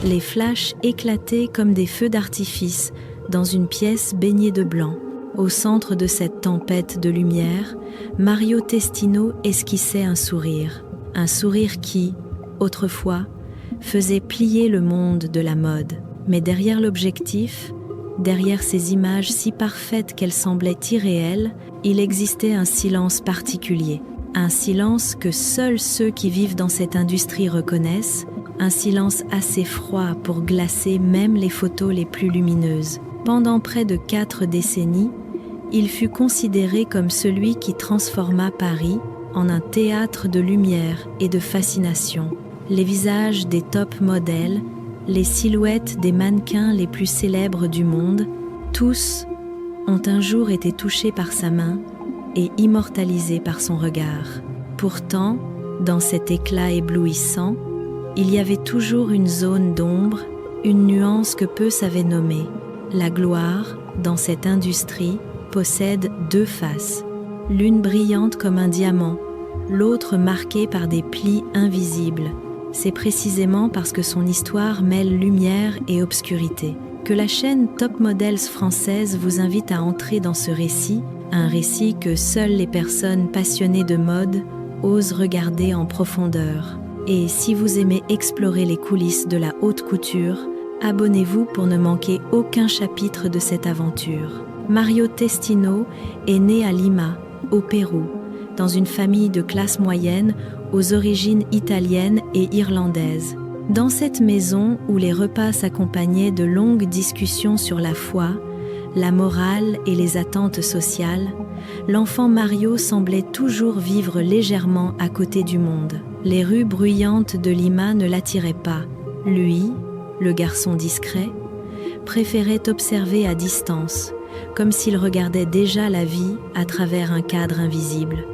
Les flashs éclataient comme des feux d'artifice dans une pièce baignée de blanc. Au centre de cette tempête de lumière, Mario Testino esquissait un sourire qui, autrefois, faisait plier le monde de la mode. Mais derrière l'objectif, derrière ces images si parfaites qu'elles semblaient irréelles, il existait un silence particulier. Un silence que seuls ceux qui vivent dans cette industrie reconnaissent, un silence assez froid pour glacer même les photos les plus lumineuses. Pendant près de 4 décennies, il fut considéré comme celui qui transforma Paris en un théâtre de lumière et de fascination. Les visages des top modèles, les silhouettes des mannequins les plus célèbres du monde, tous ont un jour été touchés par sa main et immortalisés par son regard. Pourtant, dans cet éclat éblouissant, il y avait toujours une zone d'ombre, une nuance que peu savaient nommer. La gloire, dans cette industrie, possède 2 faces, l'une brillante comme un diamant, l'autre marquée par des plis invisibles. C'est précisément parce que son histoire mêle lumière et obscurité que la chaîne Top Models française vous invite à entrer dans ce récit, un récit que seules les personnes passionnées de mode osent regarder en profondeur. Et si vous aimez explorer les coulisses de la haute couture, abonnez-vous pour ne manquer aucun chapitre de cette aventure. Mario Testino est né à Lima, au Pérou, dans une famille de classe moyenne aux origines italiennes et irlandaises. Dans cette maison où les repas s'accompagnaient de longues discussions sur la foi, la morale et les attentes sociales, l'enfant Mario semblait toujours vivre légèrement à côté du monde. Les rues bruyantes de Lima ne l'attiraient pas. Lui, le garçon discret, préférait observer à distance, comme s'il regardait déjà la vie à travers un cadre invisible.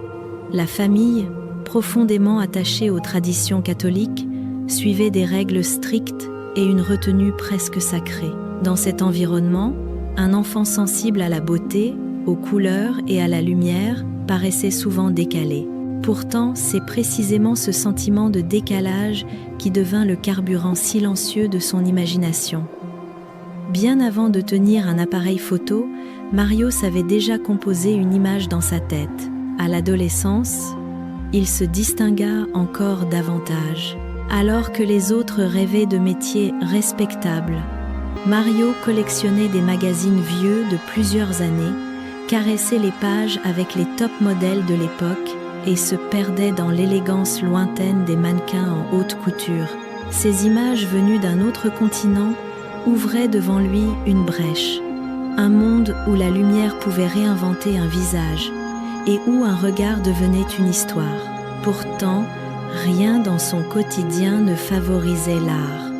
La famille, profondément attachée aux traditions catholiques, suivait des règles strictes et une retenue presque sacrée. Dans cet environnement, un enfant sensible à la beauté, aux couleurs et à la lumière paraissait souvent décalé. Pourtant, c'est précisément ce sentiment de décalage qui devint le carburant silencieux de son imagination. Bien avant de tenir un appareil photo, Mario savait déjà composer une image dans sa tête. À l'adolescence, il se distingua encore davantage. Alors que les autres rêvaient de métiers respectables, Mario collectionnait des magazines vieux de plusieurs années, caressait les pages avec les top modèles de l'époque et se perdait dans l'élégance lointaine des mannequins en haute couture. Ces images venues d'un autre continent ouvraient devant lui une brèche, un monde où la lumière pouvait réinventer un visage et où un regard devenait une histoire. Pourtant, rien dans son quotidien ne favorisait l'art.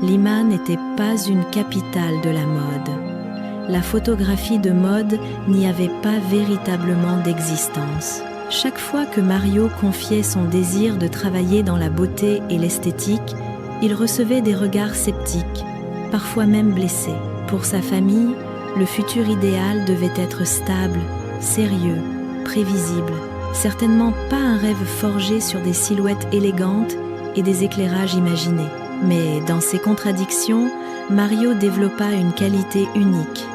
Lima n'était pas une capitale de la mode. La photographie de mode n'y avait pas véritablement d'existence. Chaque fois que Mario confiait son désir de travailler dans la beauté et l'esthétique, il recevait des regards sceptiques, parfois même blessés. Pour sa famille, le futur idéal devait être stable, sérieux, prévisible. Certainement pas un rêve forgé sur des silhouettes élégantes et des éclairages imaginés. Mais dans ces contradictions, Mario développa une qualité unique,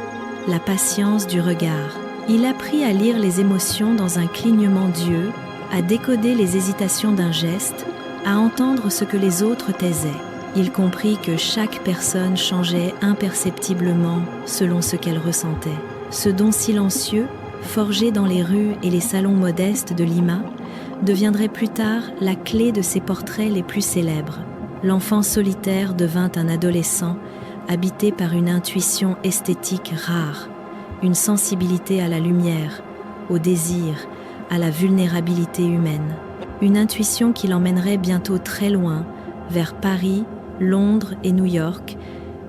la patience du regard. Il apprit à lire les émotions dans un clignement d'yeux, à décoder les hésitations d'un geste, à entendre ce que les autres taisaient. Il comprit que chaque personne changeait imperceptiblement selon ce qu'elle ressentait. Ce don silencieux, forgé dans les rues et les salons modestes de Lima, deviendrait plus tard la clé de ses portraits les plus célèbres. L'enfant solitaire devint un adolescent habité par une intuition esthétique rare, une sensibilité à la lumière, au désir, à la vulnérabilité humaine. Une intuition qui l'emmènerait bientôt très loin, vers Paris, Londres et New York,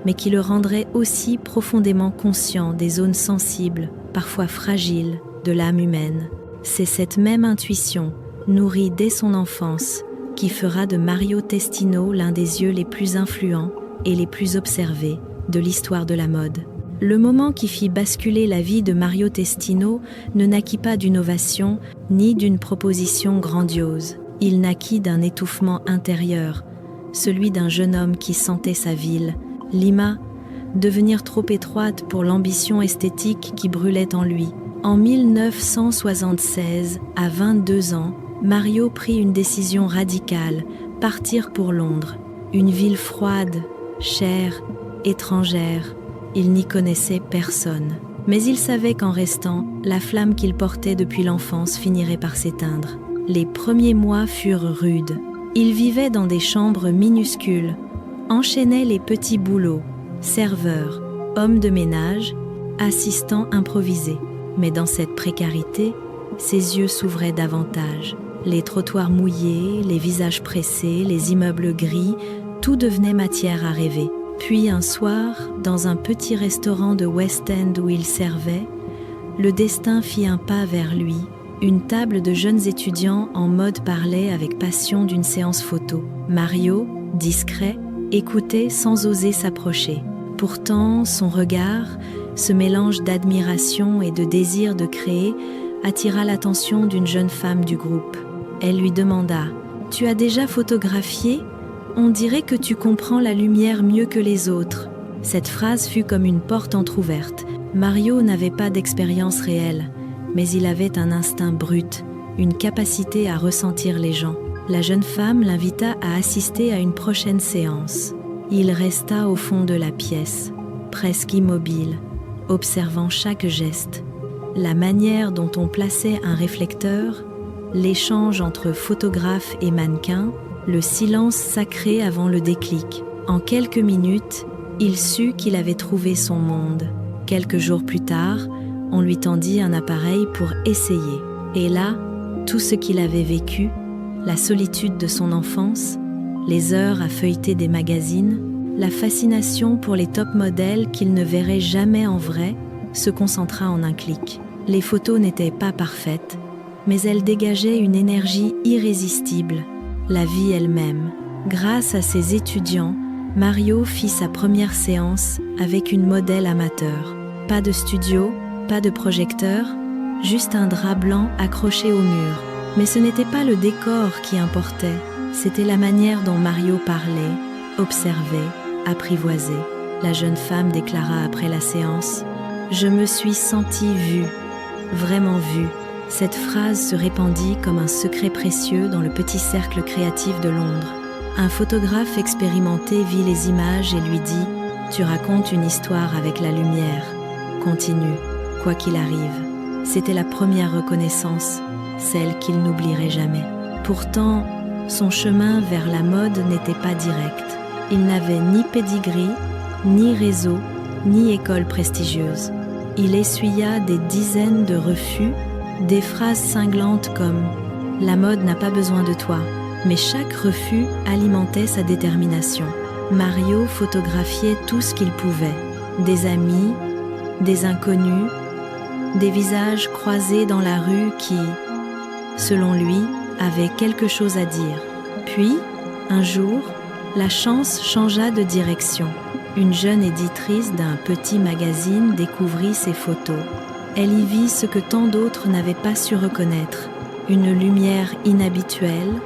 mais qui le rendrait aussi profondément conscient des zones sensibles, parfois fragiles, de l'âme humaine. C'est cette même intuition, nourrie dès son enfance, qui fera de Mario Testino l'un des yeux les plus influents et les plus observés de l'histoire de la mode. Le moment qui fit basculer la vie de Mario Testino ne naquit pas d'une ovation ni d'une proposition grandiose. Il naquit d'un étouffement intérieur, celui d'un jeune homme qui sentait sa ville, Lima, devenir trop étroite pour l'ambition esthétique qui brûlait en lui. En 1976, à 22 ans, Mario prit une décision radicale, partir pour Londres. Une ville froide, chère, étrangère. Il n'y connaissait personne. Mais il savait qu'en restant, la flamme qu'il portait depuis l'enfance finirait par s'éteindre. Les premiers mois furent rudes. Il vivait dans des chambres minuscules, enchaînait les petits boulots, serveur, homme de ménage, assistant improvisé. Mais dans cette précarité, ses yeux s'ouvraient davantage. Les trottoirs mouillés, les visages pressés, les immeubles gris, tout devenait matière à rêver. Puis un soir, dans un petit restaurant de West End où il servait, le destin fit un pas vers lui. Une table de jeunes étudiants en mode parlait avec passion d'une séance photo. Mario, discret, écoutait sans oser s'approcher. Pourtant, son regard, ce mélange d'admiration et de désir de créer, attira l'attention d'une jeune femme du groupe. Elle lui demanda « Tu as déjà photographié ? On dirait que tu comprends la lumière mieux que les autres. » Cette phrase fut comme une porte entr'ouverte. Mario n'avait pas d'expérience réelle, mais il avait un instinct brut, une capacité à ressentir les gens. La jeune femme l'invita à assister à une prochaine séance. Il resta au fond de la pièce, presque immobile, observant chaque geste. La manière dont on plaçait un réflecteur, l'échange entre photographe et mannequin, le silence sacré avant le déclic. En quelques minutes, il sut qu'il avait trouvé son monde. Quelques jours plus tard, on lui tendit un appareil pour essayer. Et là, tout ce qu'il avait vécu, la solitude de son enfance, les heures à feuilleter des magazines, la fascination pour les top modèles qu'il ne verrait jamais en vrai, se concentra en un clic. Les photos n'étaient pas parfaites, mais elles dégageaient une énergie irrésistible, la vie elle-même. Grâce à ses étudiants, Mario fit sa première séance avec une modèle amateur. Pas de studio, pas de projecteur, juste un drap blanc accroché au mur. Mais ce n'était pas le décor qui importait, c'était la manière dont Mario parlait, observait, apprivoisait. La jeune femme déclara après la séance « Je me suis sentie vue, vraiment vue ». Cette phrase se répandit comme un secret précieux dans le petit cercle créatif de Londres. Un photographe expérimenté vit les images et lui dit « Tu racontes une histoire avec la lumière. Continue, quoi qu'il arrive. » C'était la première reconnaissance, celle qu'il n'oublierait jamais. Pourtant, son chemin vers la mode n'était pas direct. Il n'avait ni pédigree, ni réseau, ni école prestigieuse. Il essuya des dizaines de refus, des phrases cinglantes comme « La mode n'a pas besoin de toi », mais chaque refus alimentait sa détermination. Mario photographiait tout ce qu'il pouvait, des amis, des inconnus, des visages croisés dans la rue qui, selon lui, avaient quelque chose à dire. Puis, un jour, la chance changea de direction. Une jeune éditrice d'un petit magazine découvrit ses photos. Elle y vit ce que tant d'autres n'avaient pas su reconnaître, une lumière inhabituelle,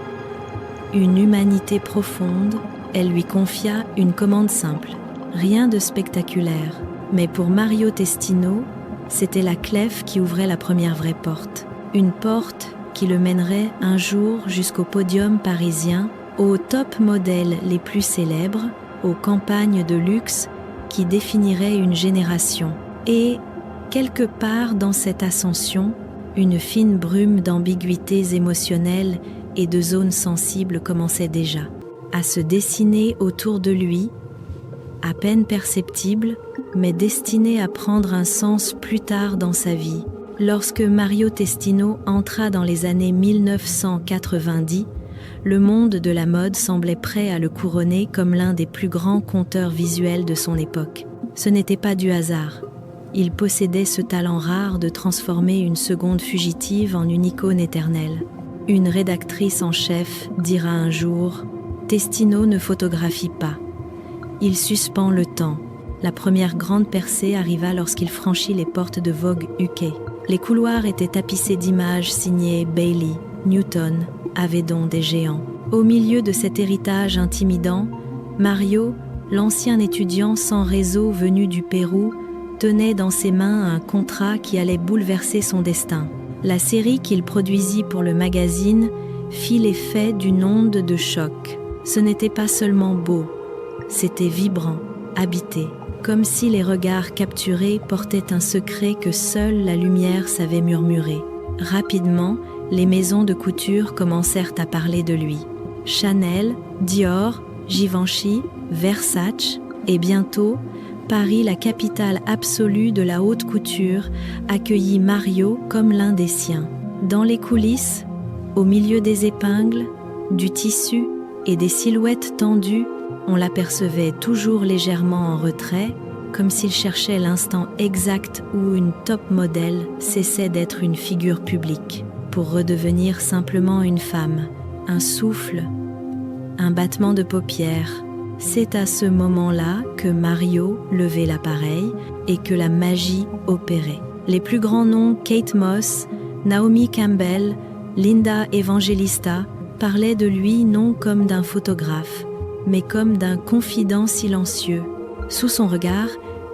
une humanité profonde. Elle lui confia une commande simple, rien de spectaculaire. Mais pour Mario Testino, c'était la clef qui ouvrait la première vraie porte. Une porte qui le mènerait un jour jusqu'au podium parisien, aux top modèles les plus célèbres, aux campagnes de luxe qui définiraient une génération. Et, quelque part dans cette ascension, une fine brume d'ambiguïtés émotionnelles et de zones sensibles commençait déjà à se dessiner autour de lui, à peine perceptible, mais destinée à prendre un sens plus tard dans sa vie. Lorsque Mario Testino entra dans les années 1990, le monde de la mode semblait prêt à le couronner comme l'un des plus grands conteurs visuels de son époque. Ce n'était pas du hasard. Il possédait ce talent rare de transformer une seconde fugitive en une icône éternelle. Une rédactrice en chef dira un jour « Testino ne photographie pas. Il suspend le temps. » La première grande percée arriva lorsqu'il franchit les portes de Vogue UK. Les couloirs étaient tapissés d'images signées Bailey, Newton, Avedon des géants. Au milieu de cet héritage intimidant, Mario, l'ancien étudiant sans réseau venu du Pérou, tenait dans ses mains un contrat qui allait bouleverser son destin. La série qu'il produisit pour le magazine fit l'effet d'une onde de choc. Ce n'était pas seulement beau, c'était vibrant, habité, comme si les regards capturés portaient un secret que seule la lumière savait murmurer. Rapidement, les maisons de couture commencèrent à parler de lui. Chanel, Dior, Givenchy, Versace et bientôt, Paris, la capitale absolue de la haute couture, accueillit Mario comme l'un des siens. Dans les coulisses, au milieu des épingles, du tissu et des silhouettes tendues, on l'apercevait toujours légèrement en retrait, comme s'il cherchait l'instant exact où une top modèle cessait d'être une figure publique, pour redevenir simplement une femme, un souffle, un battement de paupières. C'est à ce moment-là que Mario levait l'appareil et que la magie opérait. Les plus grands noms, Kate Moss, Naomi Campbell, Linda Evangelista, parlaient de lui non comme d'un photographe, mais comme d'un confident silencieux. Sous son regard,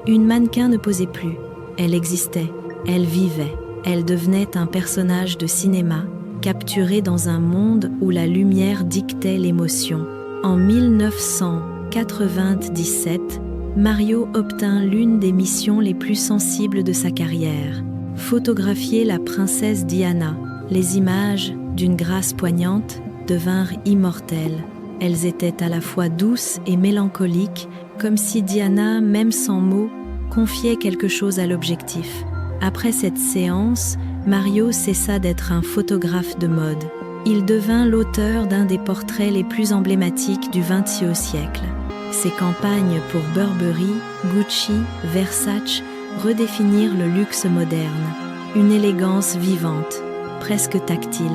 une mannequin ne posait plus. Elle existait, elle vivait, elle devenait un personnage de cinéma, capturé dans un monde où la lumière dictait l'émotion. En 1997, Mario obtint l'une des missions les plus sensibles de sa carrière. Photographier la princesse Diana. Les images, d'une grâce poignante, devinrent immortelles. Elles étaient à la fois douces et mélancoliques, comme si Diana, même sans mots, confiait quelque chose à l'objectif. Après cette séance, Mario cessa d'être un photographe de mode. Il devint l'auteur d'un des portraits les plus emblématiques du XXe siècle. Ses campagnes pour Burberry, Gucci, Versace redéfinirent le luxe moderne. Une élégance vivante, presque tactile.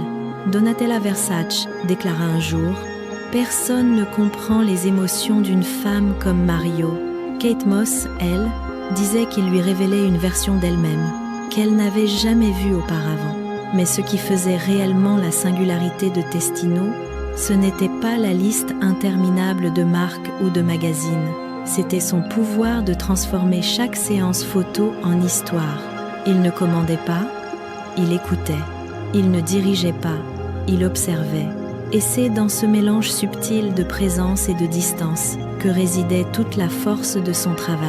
Donatella Versace déclara un jour « Personne ne comprend les émotions d'une femme comme Mario ». Kate Moss, elle, disait qu'il lui révélait une version d'elle-même, qu'elle n'avait jamais vue auparavant. Mais ce qui faisait réellement la singularité de Testino, ce n'était pas la liste interminable de marques ou de magazines. C'était son pouvoir de transformer chaque séance photo en histoire. Il ne commandait pas, il écoutait. Il ne dirigeait pas, il observait. Et c'est dans ce mélange subtil de présence et de distance que résidait toute la force de son travail.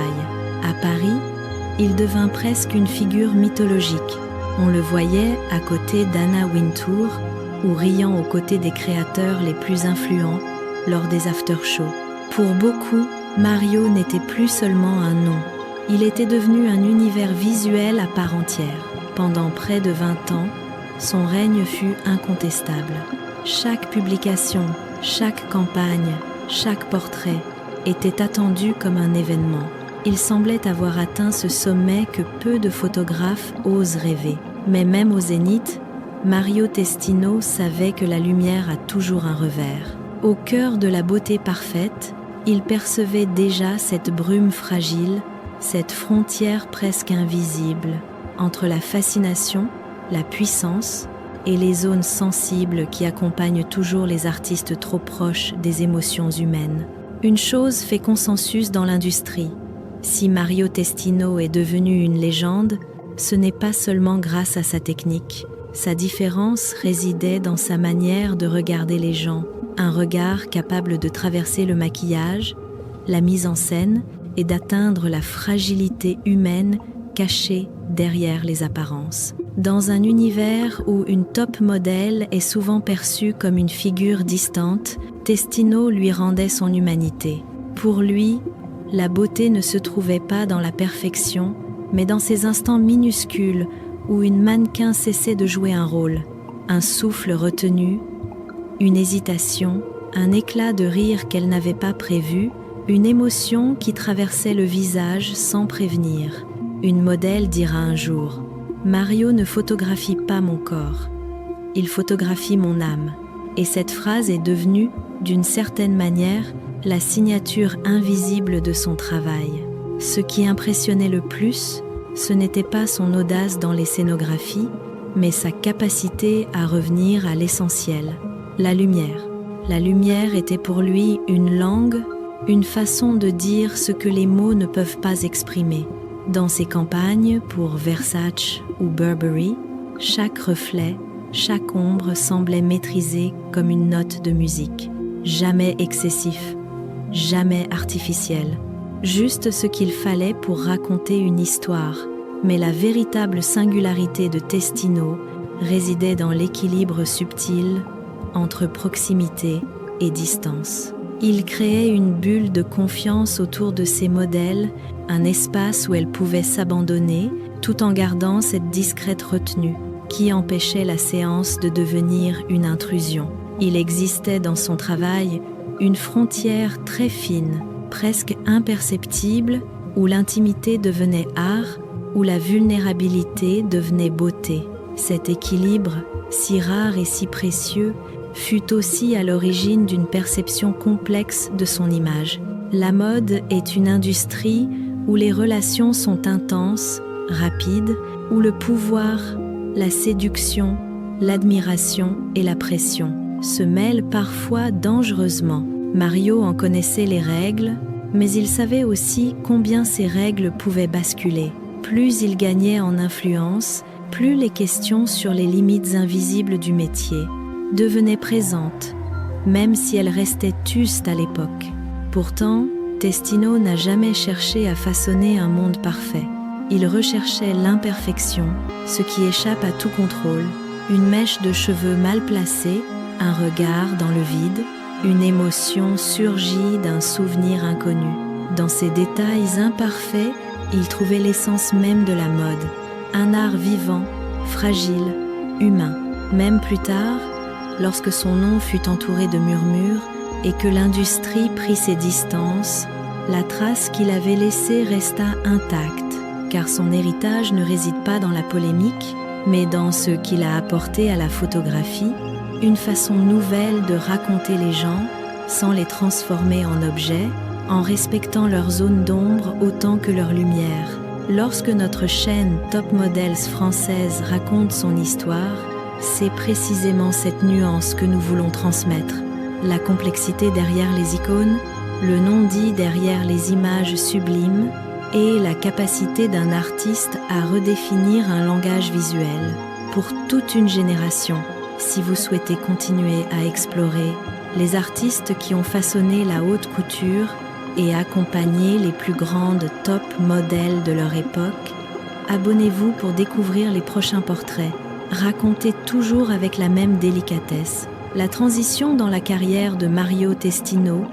À Paris, il devint presque une figure mythologique. On le voyait à côté d'Anna Wintour ou riant aux côtés des créateurs les plus influents lors des after-shows. Pour beaucoup, Mario n'était plus seulement un nom. Il était devenu un univers visuel à part entière. Pendant près de 20 ans, son règne fut incontestable. Chaque publication, chaque campagne, chaque portrait était attendu comme un événement. Il semblait avoir atteint ce sommet que peu de photographes osent rêver. Mais même au zénith, Mario Testino savait que la lumière a toujours un revers. Au cœur de la beauté parfaite, il percevait déjà cette brume fragile, cette frontière presque invisible entre la fascination, la puissance et les zones sensibles qui accompagnent toujours les artistes trop proches des émotions humaines. Une chose fait consensus dans l'industrie. Si Mario Testino est devenu une légende, ce n'est pas seulement grâce à sa technique. Sa différence résidait dans sa manière de regarder les gens, un regard capable de traverser le maquillage, la mise en scène et d'atteindre la fragilité humaine cachée derrière les apparences. Dans un univers où une top modèle est souvent perçue comme une figure distante, Testino lui rendait son humanité. Pour lui, la beauté ne se trouvait pas dans la perfection, mais dans ces instants minuscules où une mannequin cessait de jouer un rôle, un souffle retenu, une hésitation, un éclat de rire qu'elle n'avait pas prévu, une émotion qui traversait le visage sans prévenir. Une modèle dira un jour « Mario ne photographie pas mon corps, il photographie mon âme ». Et cette phrase est devenue, d'une certaine manière, la signature invisible de son travail. Ce qui impressionnait le plus, ce n'était pas son audace dans les scénographies, mais sa capacité à revenir à l'essentiel, la lumière. La lumière était pour lui une langue, une façon de dire ce que les mots ne peuvent pas exprimer. Dans ses campagnes pour Versace ou Burberry, chaque reflet, chaque ombre semblait maîtrisée comme une note de musique. Jamais excessif, jamais artificiel. Juste ce qu'il fallait pour raconter une histoire. Mais la véritable singularité de Testino résidait dans l'équilibre subtil entre proximité et distance. Il créait une bulle de confiance autour de ses modèles, un espace où elles pouvaient s'abandonner, tout en gardant cette discrète retenue qui empêchait la séance de devenir une intrusion. Il existait dans son travail une frontière très fine, presque imperceptible, où l'intimité devenait art, où la vulnérabilité devenait beauté. Cet équilibre, si rare et si précieux, fut aussi à l'origine d'une perception complexe de son image. La mode est une industrie où les relations sont intenses, rapides, où le pouvoir, la séduction, l'admiration et la pression se mêlent parfois dangereusement. Mario en connaissait les règles, mais il savait aussi combien ces règles pouvaient basculer. Plus il gagnait en influence, plus les questions sur les limites invisibles du métier devenaient présentes, même si elles restaient tustes à l'époque. Pourtant, Testino n'a jamais cherché à façonner un monde parfait. Il recherchait l'imperfection, ce qui échappe à tout contrôle, une mèche de cheveux mal placée, un regard dans le vide, une émotion surgie d'un souvenir inconnu. Dans ces détails imparfaits, il trouvait l'essence même de la mode, un art vivant, fragile, humain. Même plus tard, lorsque son nom fut entouré de murmures et que l'industrie prit ses distances, la trace qu'il avait laissée resta intacte, car son héritage ne réside pas dans la polémique, mais dans ce qu'il a apporté à la photographie, une façon nouvelle de raconter les gens sans les transformer en objets, en respectant leur zone d'ombre autant que leur lumière. Lorsque notre chaîne Top Models française raconte son histoire, c'est précisément cette nuance que nous voulons transmettre. La complexité derrière les icônes, le non-dit derrière les images sublimes et la capacité d'un artiste à redéfinir un langage visuel. Pour toute une génération, si vous souhaitez continuer à explorer les artistes qui ont façonné la haute couture et accompagné les plus grandes top modèles de leur époque, abonnez-vous pour découvrir les prochains portraits, racontés toujours avec la même délicatesse. La transition dans la carrière de Mario Testino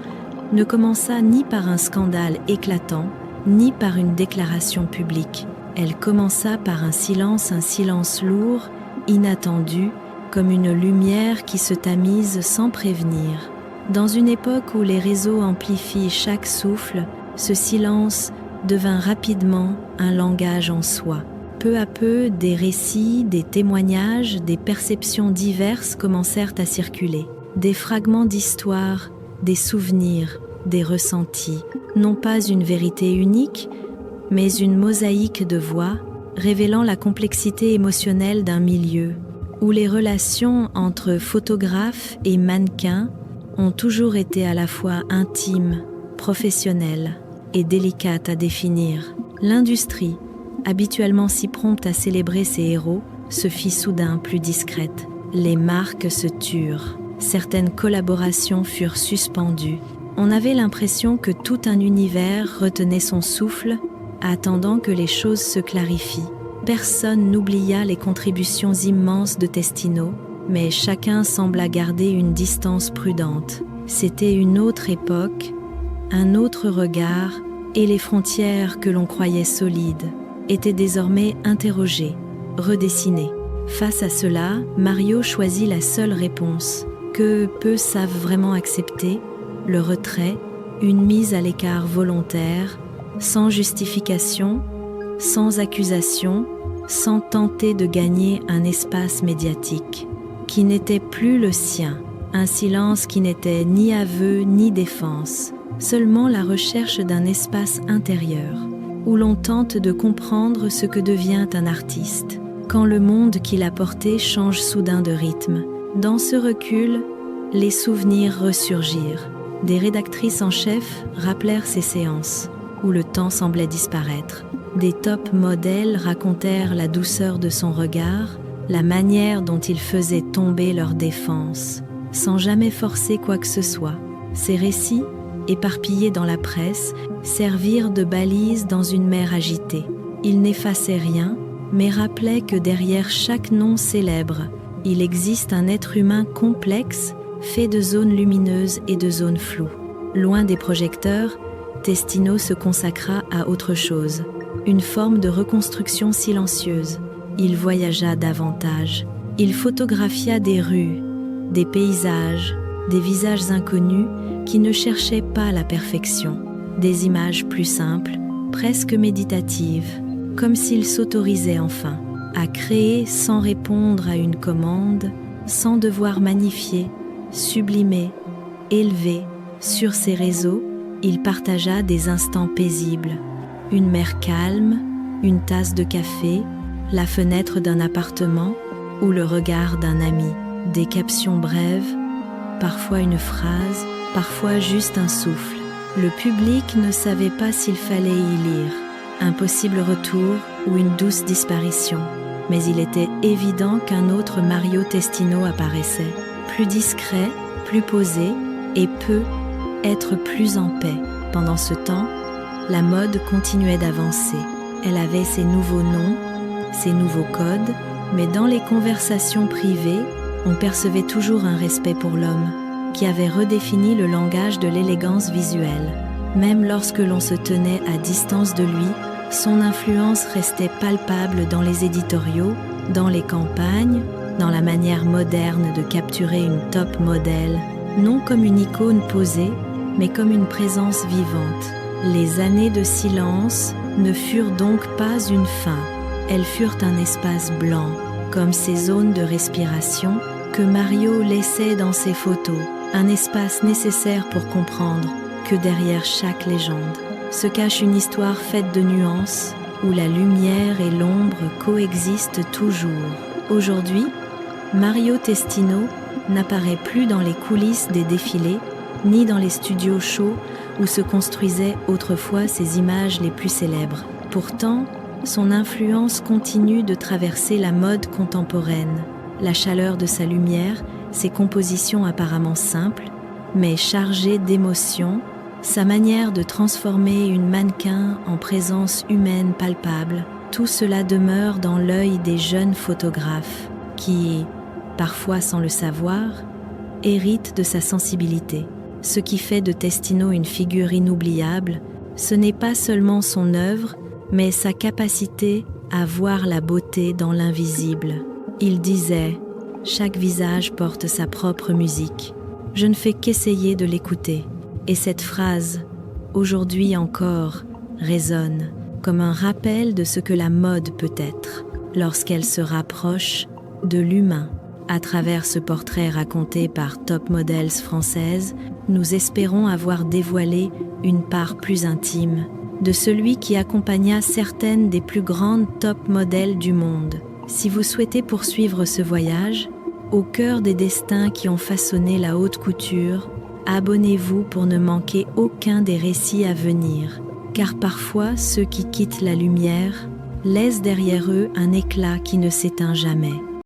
ne commença ni par un scandale éclatant, ni par une déclaration publique. Elle commença par un silence lourd, inattendu, comme une lumière qui se tamise sans prévenir. Dans une époque où les réseaux amplifient chaque souffle, ce silence devint rapidement un langage en soi. Peu à peu, des récits, des témoignages, des perceptions diverses commencèrent à circuler. Des fragments d'histoire, des souvenirs, des ressentis. Non pas une vérité unique, mais une mosaïque de voix révélant la complexité émotionnelle d'un milieu, où les relations entre photographes et mannequins ont toujours été à la fois intimes, professionnelles et délicates à définir. L'industrie, habituellement si prompte à célébrer ses héros, se fit soudain plus discrète. Les marques se turent. Certaines collaborations furent suspendues. On avait l'impression que tout un univers retenait son souffle, attendant que les choses se clarifient. Personne n'oublia les contributions immenses de Testino, mais chacun sembla garder une distance prudente. C'était une autre époque, un autre regard, et les frontières que l'on croyait solides étaient désormais interrogées, redessinées. Face à cela, Mario choisit la seule réponse, que peu savent vraiment accepter, le retrait, une mise à l'écart volontaire, sans justification, sans accusation, sans tenter de gagner un espace médiatique, qui n'était plus le sien, un silence qui n'était ni aveu ni défense, seulement la recherche d'un espace intérieur, où l'on tente de comprendre ce que devient un artiste, quand le monde qu'il a porté change soudain de rythme. Dans ce recul, les souvenirs ressurgirent. Des rédactrices en chef rappelèrent ces séances, où le temps semblait disparaître. Des top modèles racontèrent la douceur de son regard, la manière dont il faisait tomber leur défense, sans jamais forcer quoi que ce soit. Ces récits, éparpillés dans la presse, servirent de balises dans une mer agitée. Ils n'effaçaient rien, mais rappelaient que derrière chaque nom célèbre, il existe un être humain complexe, fait de zones lumineuses et de zones floues. Loin des projecteurs, Testino se consacra à autre chose, une forme de reconstruction silencieuse. Il voyagea davantage. Il photographia des rues, des paysages, des visages inconnus qui ne cherchaient pas la perfection. Des images plus simples, presque méditatives, comme s'il s'autorisait enfin à créer sans répondre à une commande, sans devoir magnifier, sublimer, élever. Sur ses réseaux, il partagea des instants paisibles, une mer calme, une tasse de café, la fenêtre d'un appartement ou le regard d'un ami. Des captions brèves, parfois une phrase, parfois juste un souffle. Le public ne savait pas s'il fallait y lire un possible retour ou une douce disparition, mais il était évident qu'un autre Mario Testino apparaissait, plus discret, plus posé et être plus en paix. Pendant ce temps, la mode continuait d'avancer. Elle avait ses nouveaux noms, ses nouveaux codes, mais dans les conversations privées, on percevait toujours un respect pour l'homme, qui avait redéfini le langage de l'élégance visuelle. Même lorsque l'on se tenait à distance de lui, son influence restait palpable dans les éditoriaux, dans les campagnes, dans la manière moderne de capturer une top modèle, non comme une icône posée, mais comme une présence vivante. Les années de silence ne furent donc pas une fin, elles furent un espace blanc, comme ces zones de respiration que Mario laissait dans ses photos, un espace nécessaire pour comprendre que derrière chaque légende se cache une histoire faite de nuances, où la lumière et l'ombre coexistent toujours. Aujourd'hui, Mario Testino n'apparaît plus dans les coulisses des défilés, ni dans les studios chauds où se construisaient autrefois ses images les plus célèbres. Pourtant, son influence continue de traverser la mode contemporaine. La chaleur de sa lumière, ses compositions apparemment simples, mais chargées d'émotions, sa manière de transformer une mannequin en présence humaine palpable, tout cela demeure dans l'œil des jeunes photographes qui, parfois sans le savoir, héritent de sa sensibilité. Ce qui fait de Testino une figure inoubliable, ce n'est pas seulement son œuvre, mais sa capacité à voir la beauté dans l'invisible. Il disait « Chaque visage porte sa propre musique. Je ne fais qu'essayer de l'écouter. » Et cette phrase, aujourd'hui encore, résonne comme un rappel de ce que la mode peut être lorsqu'elle se rapproche de l'humain. À travers ce portrait raconté par Top Models française, nous espérons avoir dévoilé une part plus intime de celui qui accompagna certaines des plus grandes top modèles du monde. Si vous souhaitez poursuivre ce voyage, au cœur des destins qui ont façonné la haute couture, abonnez-vous pour ne manquer aucun des récits à venir, car parfois ceux qui quittent la lumière laissent derrière eux un éclat qui ne s'éteint jamais.